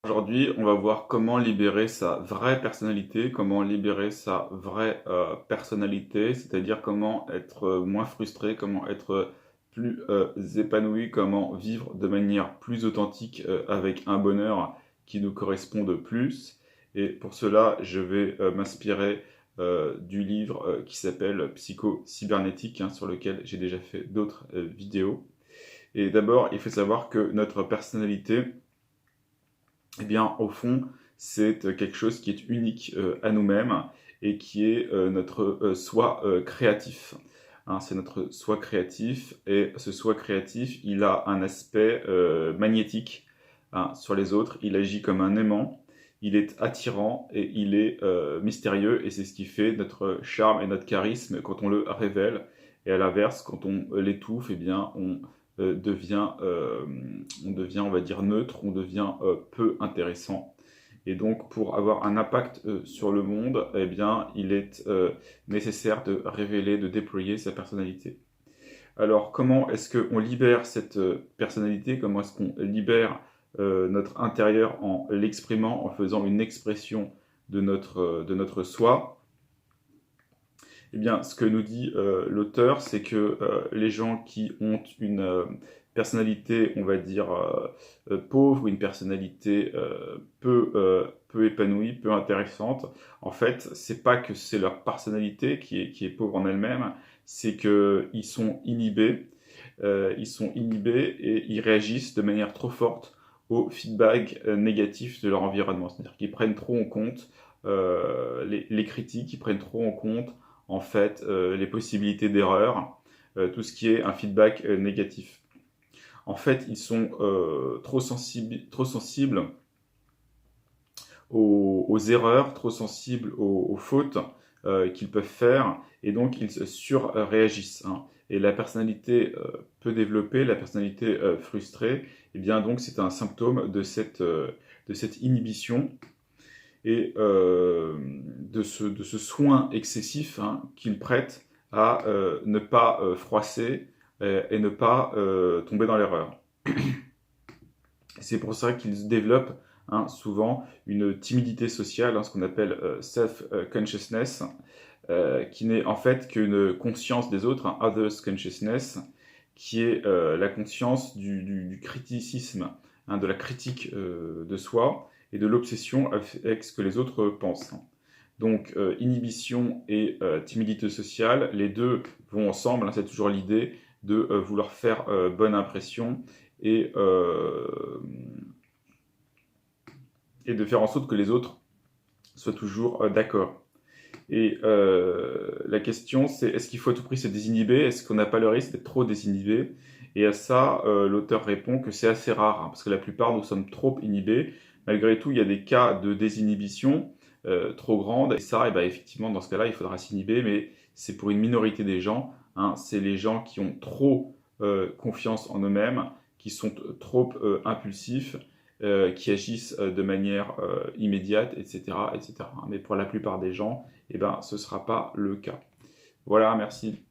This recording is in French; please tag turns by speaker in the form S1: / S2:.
S1: Aujourd'hui, on va voir comment libérer sa vraie personnalité, comment libérer sa vraie personnalité, c'est-à-dire comment être moins frustré, comment être plus épanoui, comment vivre de manière plus authentique avec un bonheur qui nous corresponde plus. Et pour cela, je vais m'inspirer du livre qui s'appelle Psycho-cybernétique, hein, sur lequel j'ai déjà fait d'autres vidéos. Et d'abord, il faut savoir que notre personnalité, eh bien, au fond, c'est quelque chose qui est unique à nous-mêmes et qui est notre soi créatif. Hein, c'est notre soi créatif et ce soi créatif, il a un aspect magnétique, hein, sur les autres. Il agit comme un aimant, il est attirant et il est mystérieux et c'est ce qui fait notre charme et notre charisme quand on le révèle. Et à l'inverse, quand on l'étouffe, eh bien, on devient, on va dire, neutre, on devient peu intéressant. Et donc, pour avoir un impact sur le monde, eh bien, il est nécessaire de révéler, de déployer sa personnalité. Alors, comment est-ce qu'on libère cette personnalité? Comment est-ce qu'on libère notre intérieur en l'exprimant, en faisant une expression de notre soi? Eh bien, ce que nous dit l'auteur, c'est que les gens qui ont une personnalité, on va dire, pauvre, une personnalité peu épanouie, peu intéressante, en fait, c'est pas que c'est leur personnalité qui est pauvre en elle-même, c'est qu'ils sont inhibés et ils réagissent de manière trop forte au feedback négatif de leur environnement. C'est-à-dire qu'ils prennent trop en compte les critiques, ils prennent trop en compte en fait les possibilités d'erreur, tout ce qui est un feedback négatif. En fait, ils sont trop sensibles aux erreurs, trop sensibles aux fautes qu'ils peuvent faire, et donc ils surréagissent. Hein. Et la personnalité peu développée, la personnalité frustrée, et bien donc c'est un symptôme de cette inhibition et de ce soin excessif, hein, qu'ils prêtent à ne pas froisser et ne pas tomber dans l'erreur. C'est pour ça qu'ils développent, hein, souvent une timidité sociale, hein, ce qu'on appelle self-consciousness, qui n'est en fait qu'une conscience des autres, hein, others consciousness, qui est la conscience du criticisme, hein, de la critique de soi et de l'obsession avec ce que les autres pensent. Donc inhibition et timidité sociale, les deux vont ensemble, hein, c'est toujours l'idée de vouloir faire bonne impression et, et de faire en sorte que les autres soient toujours d'accord. Et la question, c'est est-ce qu'il faut à tout prix se désinhiber? Est-ce qu'on n'a pas le risque d'être trop désinhibé? Et à ça, l'auteur répond que c'est assez rare, hein, parce que la plupart, nous sommes trop inhibés. Malgré tout, il y a des cas de désinhibition trop grande. Et ça, et ben, effectivement, dans ce cas-là, il faudra s'inhiber, mais c'est pour une minorité des gens. Hein, c'est les gens qui ont trop confiance en eux-mêmes, qui sont trop impulsifs, qui agissent de manière immédiate, etc., etc. Mais pour la plupart des gens, eh ben, ce ne sera pas le cas. Voilà, merci.